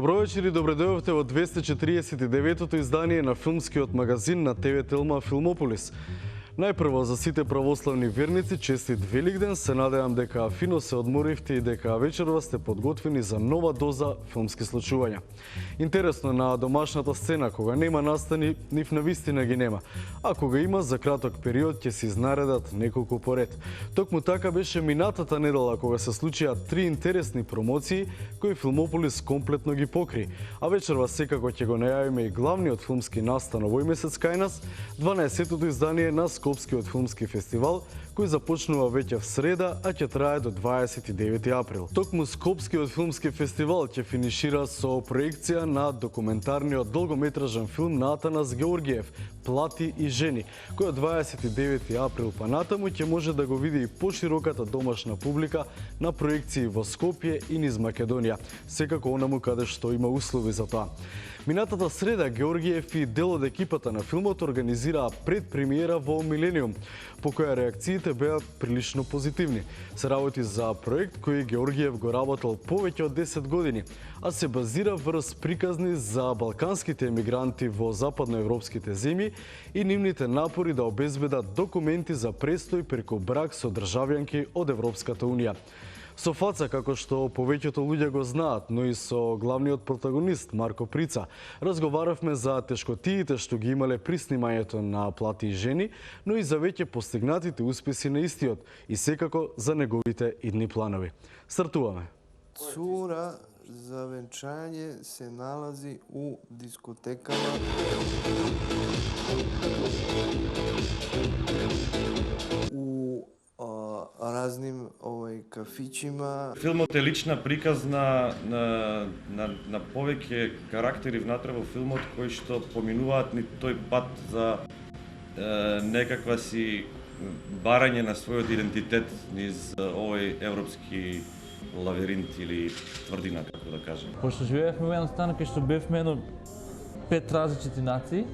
Добро вечер и добре дојдовте во 249-тото издание на филмскиот магазин на ТВ Телма Филмополис. Најпрво за сите православни верници честит Великден, се надевам дека фино се одморивте и дека вечерва сте подготвени за нова доза филмски случувања. Интересно, на домашната сцена, кога нема настани, нив на вистина ги нема, а кога има, за краток период ќе се изнаредат неколку поред. Токму така беше минатата недела кога се случија три интересни промоции кои Филмополис комплетно ги покри, а вечерва секако ќе го најавиме и главниот филмски настан овој месец кај нас, 12-тото издание на Скопскиот филмски фестивал, кој започнува веќе в среда, а ќе трае до 29 април. Токму Скопскиот филмски фестивал ќе финишира со проекција на документарниот долгометражен филм на Атанас Георгиев "Плати и жени", кој од 29 април па натаму ќе може да го види и пошироката домашна публика на проекции во Скопје и низ Македонија, секако онаму каде што има услови за тоа. Минатата среда Георгиев и дел од екипата на филмот организираа предпремиера во Милениум, по која реакциите беа прилично позитивни. Се работи за проект кој Георгиев го работел повеќе од 10 години, а се базира врз приказни за балканските емигранти во западноевропските земји и нивните напори да обезбедат документи за престој преку брак со државјанки од Европската Унија. Со фаца, како што повеќето луѓе го знаат, но и со главниот протагонист Марко Прица, разговаравме за тешкотиите што ги имале при снимањето на "Плати и жени", но и за веќе постигнатите успеси на истиот и секако за неговите идни планови. Стартуваме. Цура за венчање се налази у дискотекама. У разним кафичима. Филмот е лична приказ на повеќе карактери внатре во филмот кои што поминуваат ни тој пат за некаква си барање на својот идентитет низ овој европски лавиринт или тврдина, како да кажем. Пошто живеевме во една стана кај што бевме едно 5 различити нации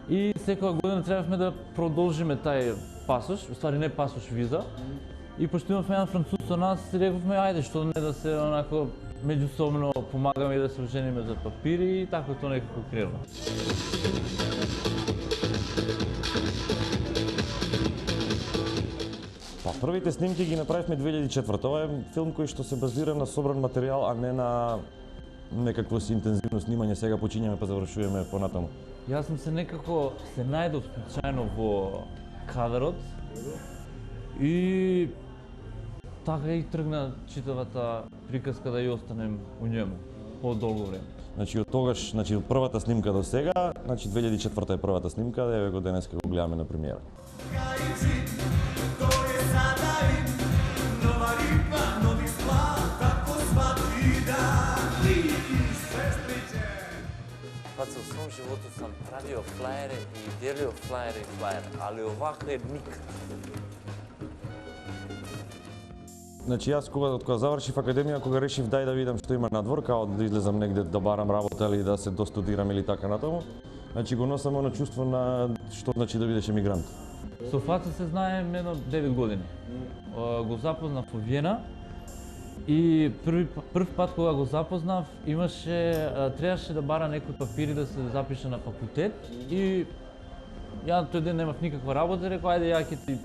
и секоја година требавме да продолжиме тај пасош, уствари не пасош, виза. И пошто имавме еден француз со нас, си рековме ајде што не да се онако меѓусобно помагаме и да се ожениме за папири и така тоа некако крено. Првите снимки ги направивме 2004. Ова е филм кој што се базира на собран материјал, а не на некакво си интензивно снимање. Сега почињаме па завршуваме понатаму. Јас сум се некако се најдов случајно во кадрот и така и тргна читавата приказка да ја останем у njemu по-долго време. Значи од тогаш, од првата снимка до сега, 2004 е првата снимка, еве го денеска го гледаме на премиера. Паца, во својом животу сам правио флаери и делио флаери, али овако е никако. Значи јас кога завршив академија, кога решив дај да видам што има надвор, као да излезам негде да барам работа или да се достудирам или така натаму, значи го носам оно чувство на што значи да бидеш емигрант. Со фаца се знаем едно 9 години. Го запознав во Виена и прв пат кога го запознав, требаше да бара некои папири да се запише на факултет и ја тој ден немав никаква работа, реков ајде ја ќе ти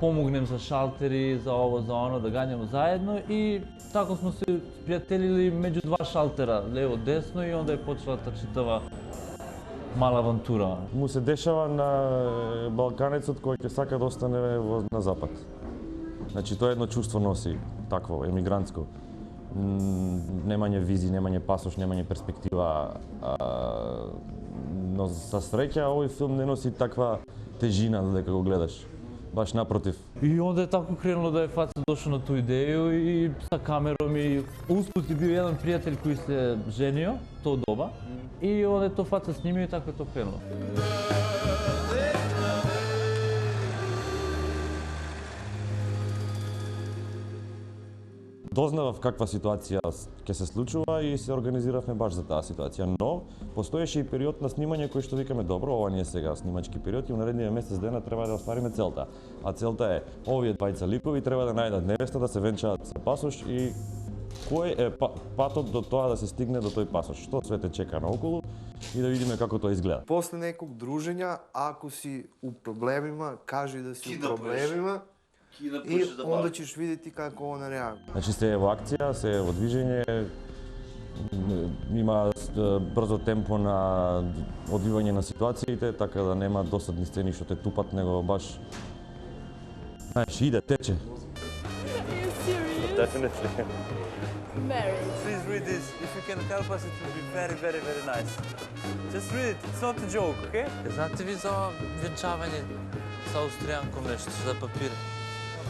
помогнем за шалтери, за ово, за оно, да гањаме заедно и така сме се пријателили меѓу два шалтера, лево, десно и онда е почела читава мала авантура. Му се дешава на балканецот кој ќе сака да остане на запад. Значи тоа едно чувство носи, такво, емигрантско. Немање визи, немање пасош, немање перспектива. Но за среќа овој филм не носи таква тежина додека го гледаш. Баш напротив. И онда е тако кренало да е фаца дошол на тој идеju и са камером и успут и бил еден пријател кој се женио тоа доба и онда тоа фаца снимио и така тоа кренало. Дознавав каква ситуација ќе се случува и се организиравме баш за таа ситуација, но постоеше и период на снимање кој што викаме добро, ова не е сега снимачки период и у наредниот месец дена треба да оствариме целта. А целта е овие двајца ликови треба да најдат невеста, да се венчаат со пасош и кој е патот до тоа да се стигне до тој пасош, што све те чека наоколу и да видиме како тоа изгледа. После неког дружења, ако си у проблемима, кажи да си у проблемима и онда ćeš видети како он реагира. Значи се е во акција, се е во движење, има брзо темпо на одвивање на ситуациите, така да нема досадни сцени што те тупат, него баш значи иде, тече. Definitely. Married. Please read this. If you can help us, it will be very, very, very nice. Just read it. It's not a joke, okay? Знаете ви за венчавање sa Austrijankom nešto za papir?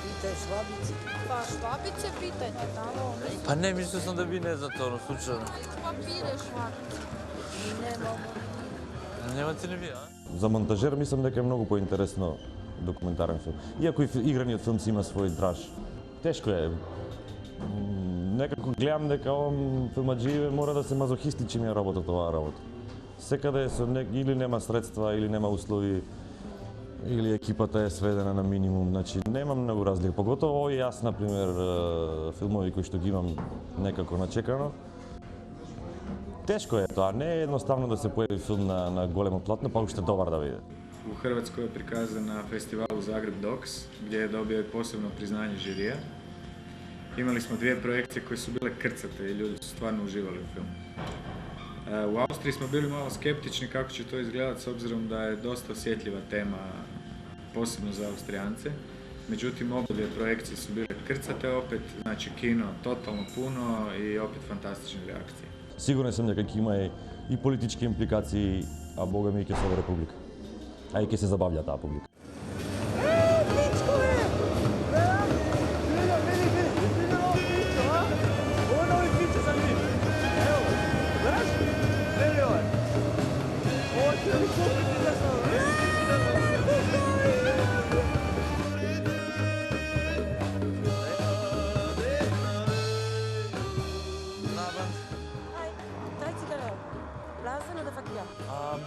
Pitaj švabice. Pa švabice pitajte tamo. Pa ne, mislio sam da vi ne znate ono, slučajno. Papire švabice. Nemamo. Nemate ni vi, a? За монтажер мислам дека е многу поинтересно документарен филм. Иако и играниот филм си има свој драж. Тешко е. Некако гледам дека овам филмаджије мора да се мазохистичи ми работат оваа работа. Секаде со или нема средства, или нема услови, или екипата е сведена на минимум. Значи нема многу разлика. Поготово овој јас, например, филмови кои што ги имам некако начекано. Тешко е тоа, не е едноставно да се појави филм на големо платно, па уште добар да биде. U Hrvatskoj je prikazan na festivalu Zagreb Docs, gdje je dobio i posebno priznanje žirija. Imali smo 2 projekcije koje su bile krcate i ljudi su stvarno uživali u filmu. U Austriji smo bili malo skeptični kako će to izgledati s obzirom da je dosta osjetljiva tema, posebno za Austrijance. Međutim, obje projekcije su bile krcate opet, znači kino totalno puno i opet fantastične reakcije. Сигурен сум дека ќе има и политички импликации, а бога ми ќе се во република. А и ќе се забавља таа публика.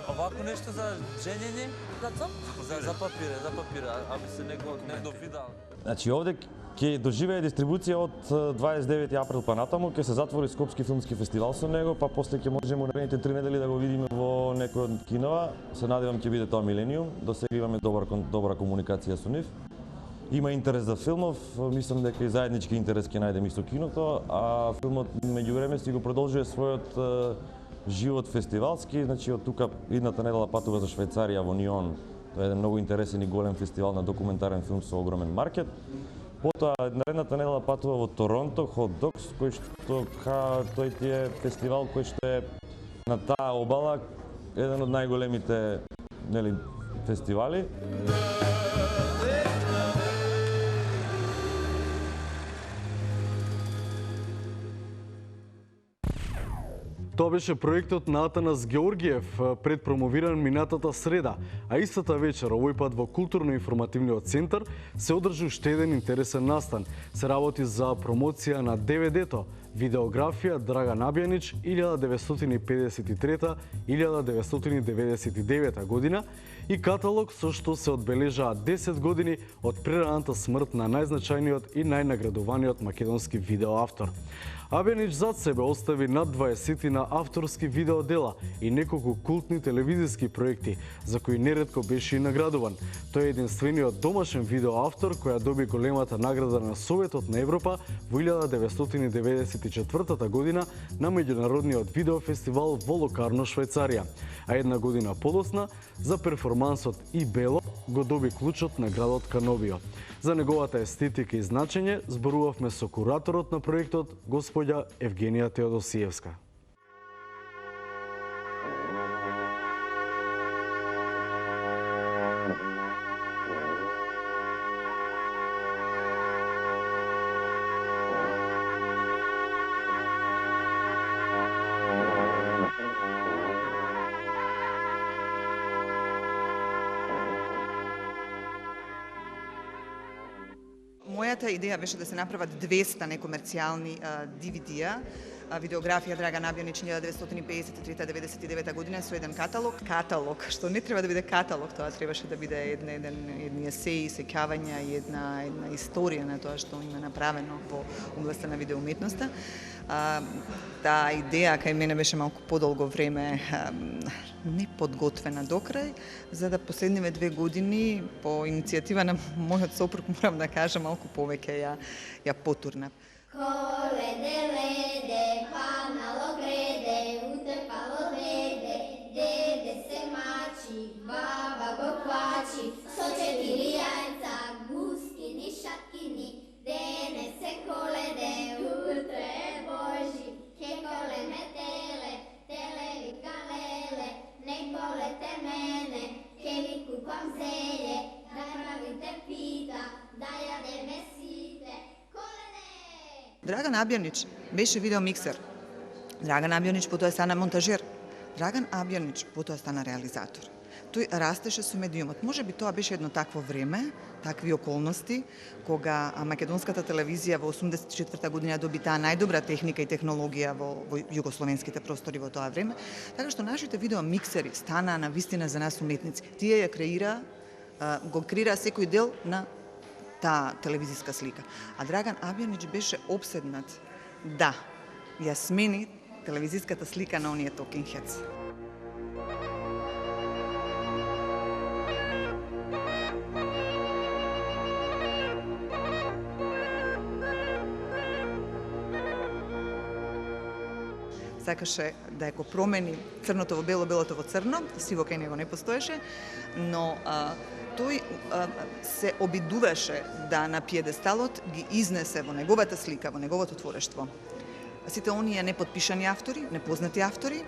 Ovako nešto za ženjenje? Za co? За папире, аби се некој видал. Значи овде ќе доживее дистрибуција од 29 април па натаму, ќе се затвори Скопски филмски фестивал со него, па после ќе можеме наредните 3 недели да го видиме во некој од кинова. Се надевам ќе биде тоа Милениум, до сега имаме добра комуникација со нив. Има интерес за филмов, мислам дека и заеднички интерес ќе најдеме и со киното, а филмот меѓувреме си го продолжува својот живот фестивалски, значи од тука идната недела патува за Швајцарија во Нион. Тоа е еден многу интересен и голем фестивал на документарен филм со огромен маркет. Потоа наредната недела патува во Торонто, Hot Docs, кој што тој ти е фестивал кој што е на таа обала еден од најголемите, нели, фестивали. Тоа беше проектот на Атанас Георгиев, предпромовиран минатата среда, а истата вечер, овој пат во културно-информативниот центар, се одржи уште еден интересен настан. Се работи за промоција на DVD-то, видеографија Драган Абјанич 1953-1999 година и каталог со што се одбележаат 10 години од прераната смрт на најзначајниот и најнаградуваниот македонски видеоавтор. Абјанич зад себе остави над 20 на авторски видеодела и неколку култни телевизиски проекти, за кои неретко беше и наградуван. Тој е единствениот домашен видеоавтор која доби големата награда на Советот на Европа во 1994 година на меѓународниот видеофестивал во Локарно, Швајцарија. А една година подосна, за перформансот И Бело го доби клучот на градот Кановио. За неговата естетика и значење зборувавме со кураторот на проектот, господја Евгенија Теодосиевска. Мојата идеја беше да се направат 200 некомерцијални DVD-а видеографија Драган Абјанич 1953-99 година со еден каталог, што не треба да биде каталог, тоа требаше да биде едни есеи, сеќавања и една историја на тоа што има направено во областта на видеоуметноста. Таа идеја кај мене беше малку подолго време неподготвена до крај, за да последниве 2 години по иницијатива на мојот сопруг, морам да кажам, малку повеќе ја потурнав. Коледе, леде, паднало греде, утепало деде, деде се мачи, баба го плачи, со 4 јајца, гускини, шаткини, дене се коледе, утре е Божи, ке колеме теле, теле вика леле, не колете мене, ке ви купам зеле, да кравите пита, да јадеме сите, Драган Абјанич беше видеомиксер. Драган Абјанич потоа стана монтажер. Драган Абјанич потоа стана реализатор. Тој растеше со медиумот. Може би тоа беше едно такво време, такви околности, кога македонската телевизија во 84 година доби таа најдобра техника и технологија во југословенските простори во тоа време. Така што нашите видеомиксери стана на вистина за нас уметници. Тие ја го креира секој дел на таа телевизиска слика. А Драган Абјанич беше обседнат да ја смени телевизиската слика на оние talking heads. Сакаше да ја го промени црното во бело, белото во црно, сиво кај него не постоеше, но тој се обидуваше да на пиедесталот ги изнесе во неговата слика, во неговото творештво сите оние неподпишани автори, непознати автори,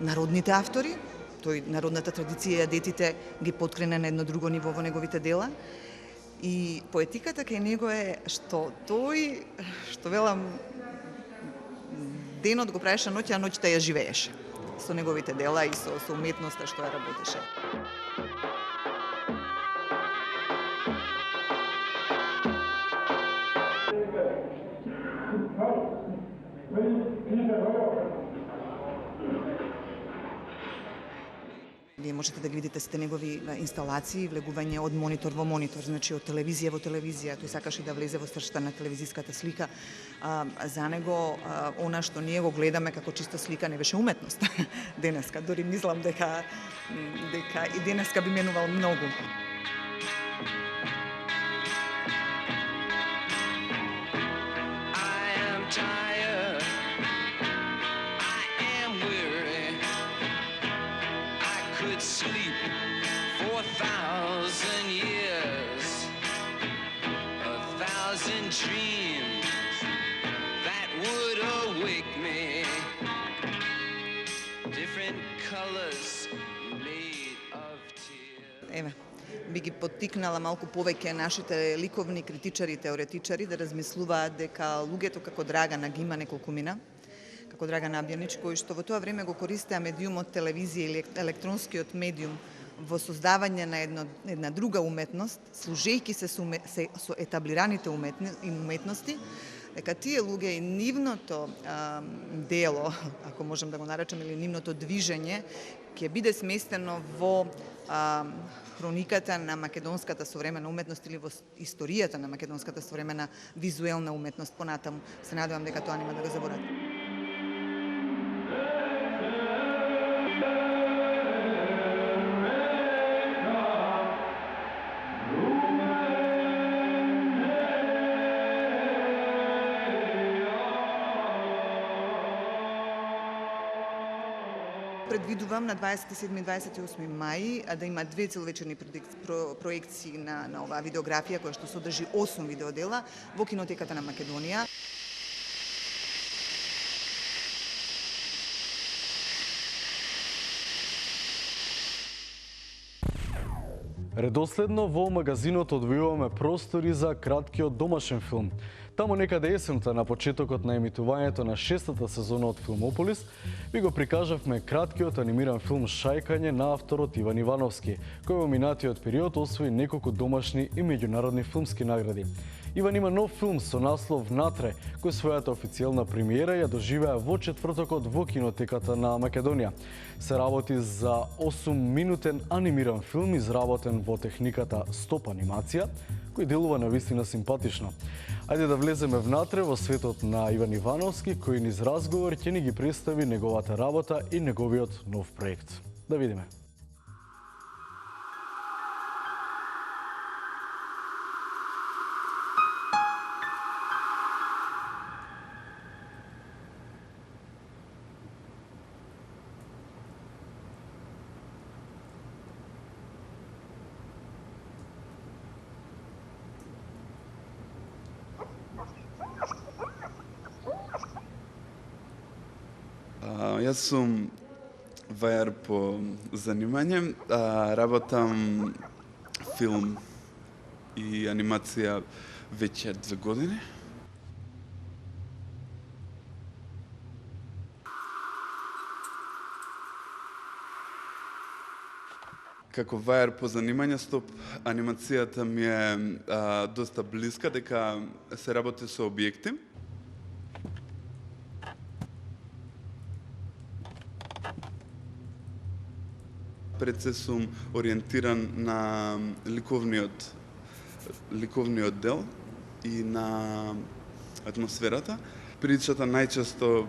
народните автори, тој народната традиција, детите ги поткрена на едно друго ниво во неговите дела. И поетиката кај него е што тој, што велам, денот го правеше ноќ, а ноќта ја живееше со неговите дела и со уметноста што ја работеше. Вие можете да ги видите сите негови инсталации, влегување од монитор во монитор, значи од телевизија во телевизија. Тој сакаше да влезе во сршта на телевизиската слика. За него, она што ние го гледаме како чиста слика, не беше уметност. Денеска, дори мислам дека и денеска би менувал многу. Sleep for 1,000 years, 1,000 dreams that would awake me, different colors made of tears. Еве, би ги поттикнала малку повеќе нашите ликовни критичари и теоретичари да размислуваат дека луѓето како Драгана ги има неколкумина, како Драган Абјанич, кој што во тоа време го користеа медиумот телевизија или електронскиот медиум во создавање на една друга уметност, служејќи се со етаблираните уметности, дека тие луѓе и нивното дело, ако можам да го наречам, или нивното движење, ќе биде сместено во хрониката на македонската современа уметност или во историјата на македонската современа визуелна уметност понатаму. Се надевам дека тоа нема да го забораваме. Предвидувам на 27 и 28 мај да има 2 целовечерни проекции на оваа видеографија која што содржи 8 видеодела во кинотеката на Македонија. Редоследно во магазинот одвојуваме простори за краткиот домашен филм. Тамо некаде есента на почетокот на емитувањето на 6-та сезона од Филмополис, ви го прикажавме краткиот анимиран филм Шајкање на авторот Иван Ивановски, кој во минатиот период освои неколку домашни и меѓународни филмски награди. Иван има нов филм со наслов Натре, кој својата официјална премиера ја доживеа во четвртокот во кинотеката на Македонија. Се работи за 8-минутен анимиран филм изработен во техниката стоп анимација, кој делува на вистина симпатично. Ајде да влеземе внатре во светот на Иван Ивановски, кој низ разговор ќе ни ги представи неговата работа и неговиот нов проект. Да видиме. Јас сум вајар по занимање, работам филм и анимација веќе 2 години. Како вајар по занимање, стоп анимацијата ми е доста блиска, дека се работи со објекти. Пред се сум ориентиран на ликовниот дел и на атмосферата. Причата најчесто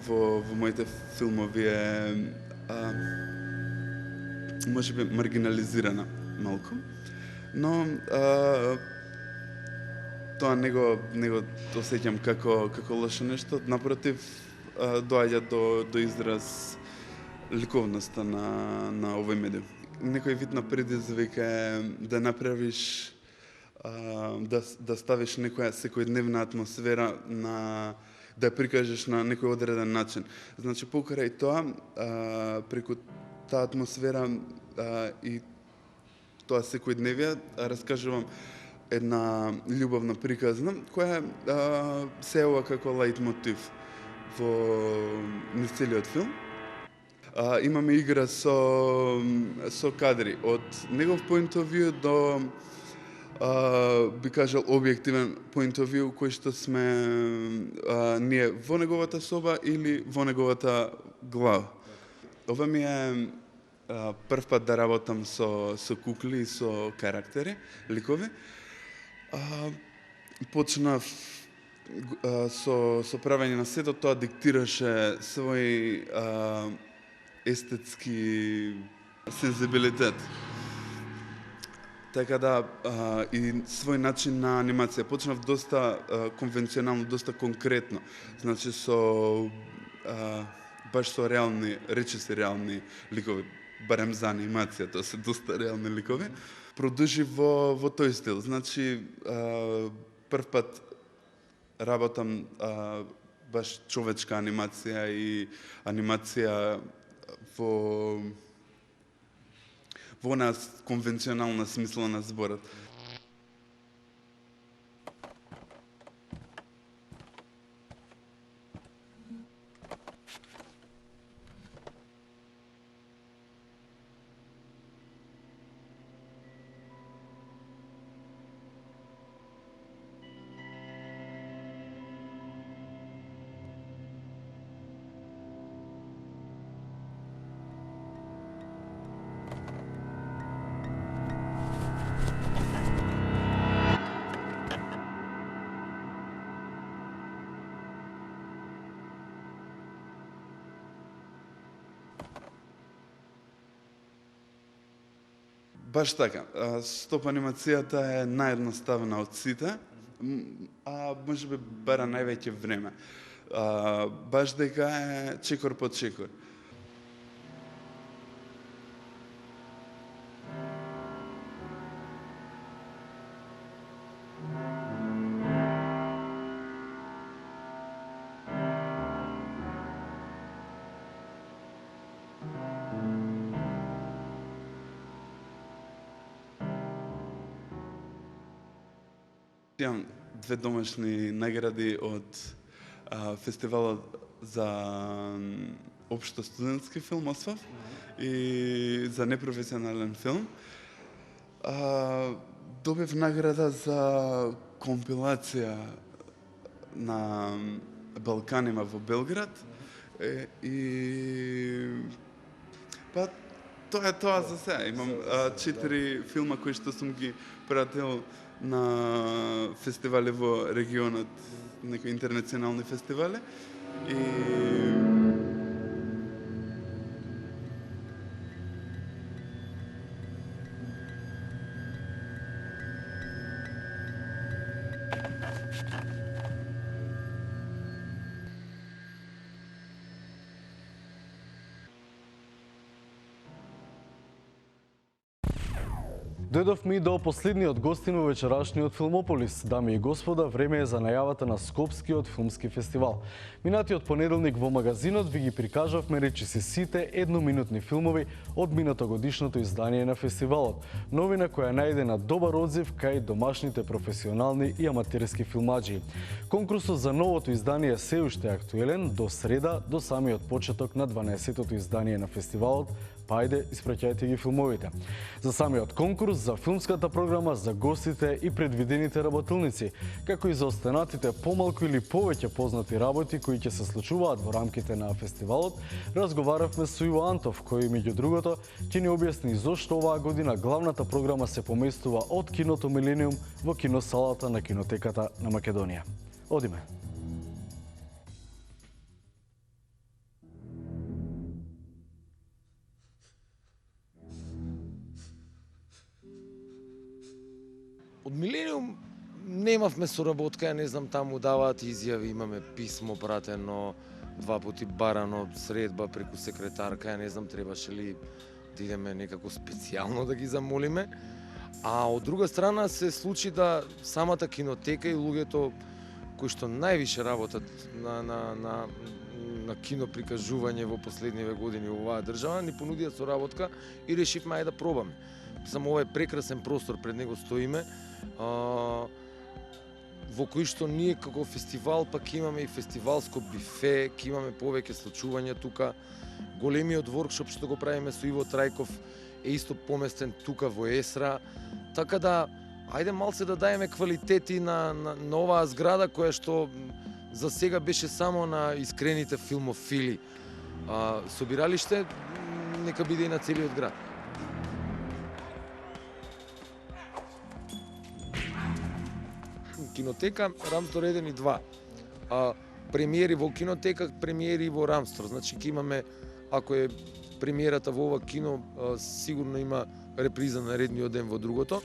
во моите филмови е можеби маргинализирана малку, но тоа не го осеќам како лошо нешто, напротив, доаѓа до израз ликовноста на овој медиум. Некој вид на предизвика е да направиш, да ставиш некоја секојдневна атмосфера, да ја прикажеш на некој одреден начин. Значи, покрај тоа, преку таа атмосфера и тоа секојдневие, раскажувам една љубовна приказна, која се јавува како лајтмотив низ целиот филм. Имаме игра со кадри од негов point of view до, би кажал, објективен point of view, кој што сме ние во неговата соба или во неговата глава. Ова ми е прв пат да работам со кукли и со карактери, ликови. Почнав со правење на сето, тоа диктираше свој естетски сензибилитет. Така да, и свој начин на анимација. Почнав доста конвенционално, доста конкретно. Значи, баш со реални, речиси реални ликови, барем за анимација, тоа се доста реални ликови. Продолжи во тој стил. Значи, прв пат работам баш човечка анимација и анимација во нас конвенционална смисла на зборот. Баш така. Стоп анимацијата е наједноставна од сите, а можеби бара највеќе време. Баш дека е чекор по чекор. две домашни награди од фестивалот за општо студентски филм ОСФАФ и за непрофесионален филм. Добив награда за компилација на Балканима во Белград и па тоа е тоа за сега. Имам 4 филма кои што сум ги пратил на фестивали во регионот, некои интернационални фестивали и Дојдовме и до последниот гостин во вечерашниот Филмополис. Дами и господа, време е за најавата на Скопскиот филмски фестивал. Минатиот понеделник во магазинот ви ги прикажавме речиси сите едноминутни филмови од минатогодишното издание на фестивалот. Новина која најде на добар одзив кај домашните професионални и аматерски филмаџи. Конкурсот за новото издание се уште актуелен до среда, до самиот почеток на 12-тото издание на фестивалот. Па ајде, испраќајте ги филмовите. За самиот конкурс, за филмската програма, за гостите и предвидените работилници, како и за останатите помалку или повеќе познати работи кои ќе се случуваат во рамките на фестивалот, разговаравме со Иво Антов, кој меѓу другото ќе ни објасни зошто оваа година главната програма се поместува од киното Милениум во киносалата на Кинотеката на Македонија. Одиме. Од Милениум немавме соработка, ја не знам, таму даваат изјави, имаме писмо пратено, 2 пати барано, средба преку секретарка, ја не знам, требаше ли да идеме некако специјално да ги замолиме. А од друга страна се случи да самата кинотека и луѓето кои што највише работат на кино прикажување во последниве години во оваа држава, ни понудија соработка и решивме ајде да пробаме. Само ова е прекрасен простор, пред него стоиме, во кој што ние како фестивал пак имаме и фестивалско бифе, ќе имаме повеќе случувања тука. Големиот воркшоп што го правиме со Иво Трајков е исто поместен тука во Есра. Така да, ајде малце да даеме квалитети на оваа зграда која што за сега беше само на искрените филмофили. Собиралиште нека биде и на целиот град. Кинотека, Рамстор 1 и 2. Премиери во кинотека, премиери во Рамстор. Значи ќе имаме, ако е премиерата во ова кино, сигурно има реприза на редниот ден во другото.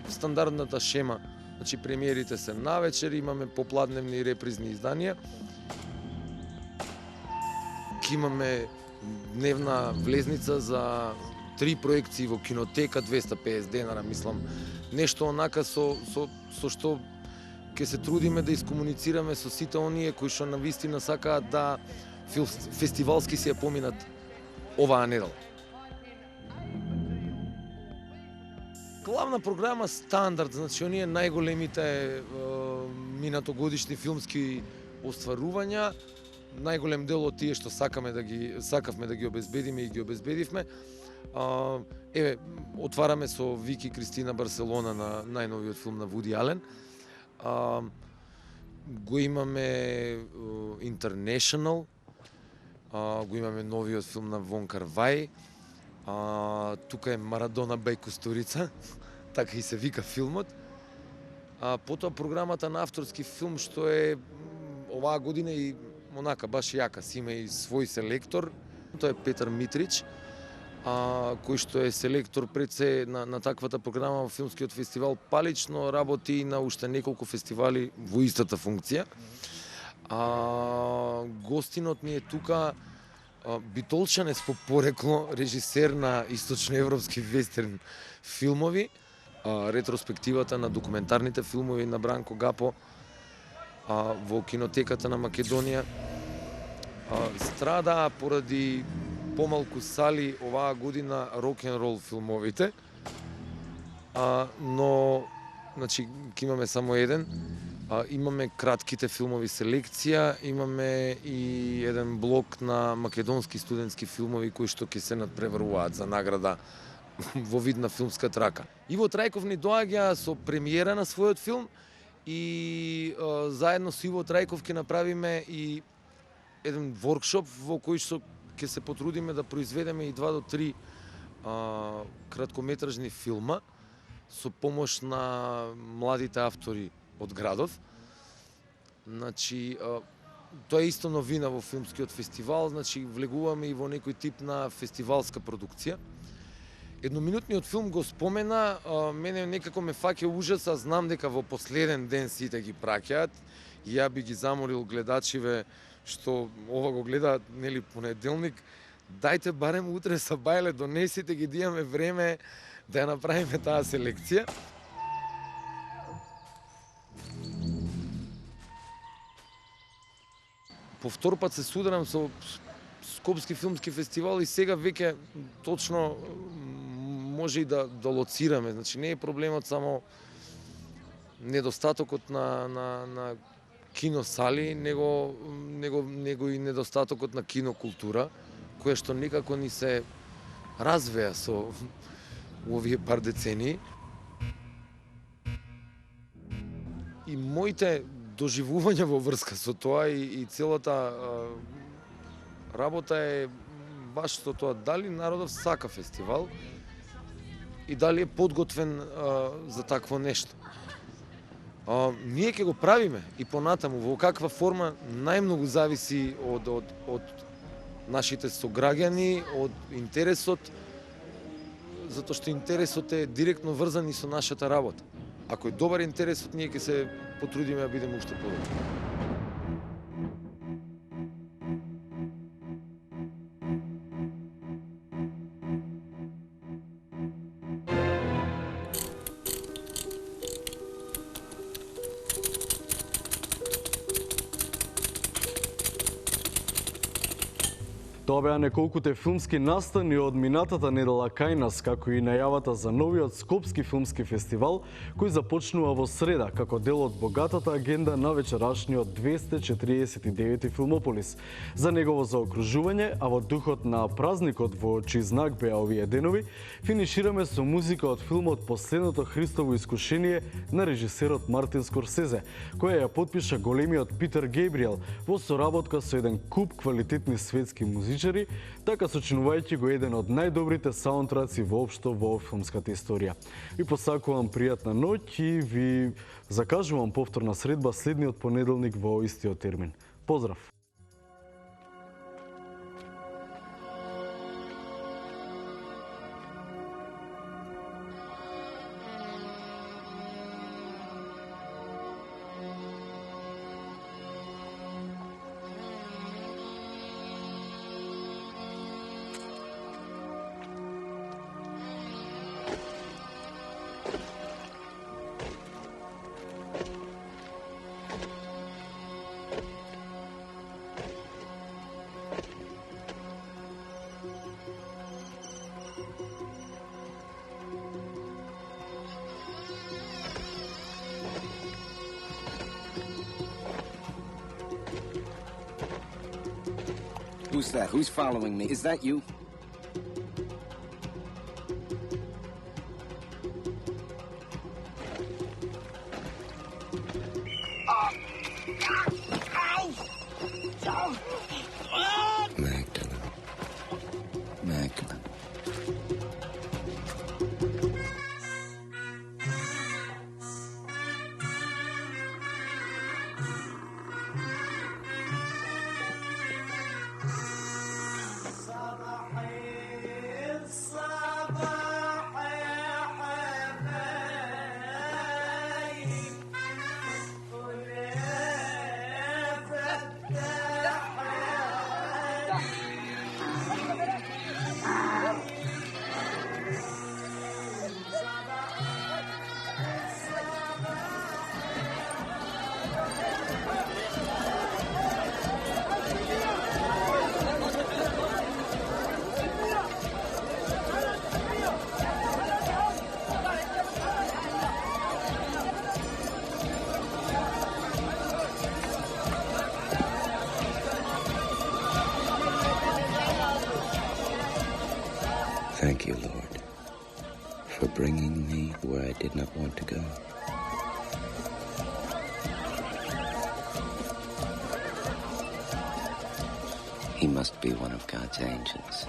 Стандардната шема, значи премиерите се навечер, имаме попладневни и репризни изданија. Ќе имаме дневна влезница за 3 проекции во кинотека, 250 денара, мислам. Нешто онака со што ќе се трудиме да искомуницираме со сите оние кои што навистина сакаат да фестивалски си ја поминат оваа недела. Главна програма стандард, значи оние најголемите минатогодишни филмски остварувања, најголем дел од тие што сакавме да ги обезбедиме и ги обезбедивме. Еве, отвараме со Вики Кристина Барселона на најновиот филм на Вуди Ален. Го имаме International, го имаме новиот филм на Вон Кар-вај. Тука е Марадона беј Кустурица, така и се вика филмот. Потоа програмата на авторски филм што е оваа година и онака баш јака, си има и свој селектор. Тоа е Петар Митрич, кој што е селектор пред се на таквата програма во филмскиот фестивал Палич, но работи и на уште неколку фестивали во истата функција. Гостинот ни е тука битолчанец по порекло, режисер на источноевропски вестерн филмови, ретроспективата на документарните филмови на Бранко Гапо во Кинотеката на Македонија. Страда поради помалку сали оваа година рок-н-рол филмовите, но значи ќе имаме само еден. Имаме кратките филмови селекција, имаме и еден блок на македонски студентски филмови кои што ќе се надпреваруваат за награда во вид на филмска трака. Иво Трајков ни доаѓа со премиера на својот филм и заедно со Иво Трајков ќе направиме и еден воркшоп во кој што ќе се потрудиме да произведеме и 2 до 3 краткометражни филма со помош на младите автори од градов. Значи, тоа е исто новина во филмскиот фестивал, значи влегуваме и во некој тип на фестивалска продукција. Едноминутниот филм го спомена, мене некако ме фаќа ужас, а знам дека во последен ден сите ги праќаат. И ја би ги замолил гледачиве што ова го гледаат, нели, понеделник, дајте барем утре са бајле, донесите ги да имаме време да ја направиме таа селекција. По втор пат се сударам со Скопски филмски фестивал и сега веќе точно може и да лоцираме. Значи не е проблемот само недостатокот на киносали, него и недостатокот на кинокултура, која што некако ни се развеа со овие пар децении. И моите доживувања во врска со тоа и целата работа е баш со тоа дали народов сака фестивал и дали е подготвен за такво нешто. Ние ќе го правиме и понатаму, во каква форма најмногу зависи од нашите сограѓани, од интересот, затоа што интересот е директно врзан и со нашата работа. Ако е добар интересот, ние ќе се потрудиме да бидеме уште подобри. Тоа беа неколкуте филмски настани од минатата недела кај нас, како и најавата за новиот Скопски филмски фестивал, кој започнува во среда, како дел од богатата агенда на вечерашниот 249 Филмополис. За негово заокружување, а во духот на празникот во чиј знак беа овие денови, финишираме со музика од филмот Последното Христово искушение на режисерот Мартин Скорсезе, која ја потпиша големиот Питер Гейбриел во соработка со еден куп квалитетни светски музичари, така сочинувајќи го еден од најдобрите саундтраци воопшто во филмската историја. Ви посакувам пријатна ноќ и ви закажувам повторна средба следниот понеделник во истиот термин. Поздрав! Who's that? Who's following me? Is that you? Magdalene. Magdalene. Thank you, Lord, for bringing me where I did not want to go. He must be one of God's angels.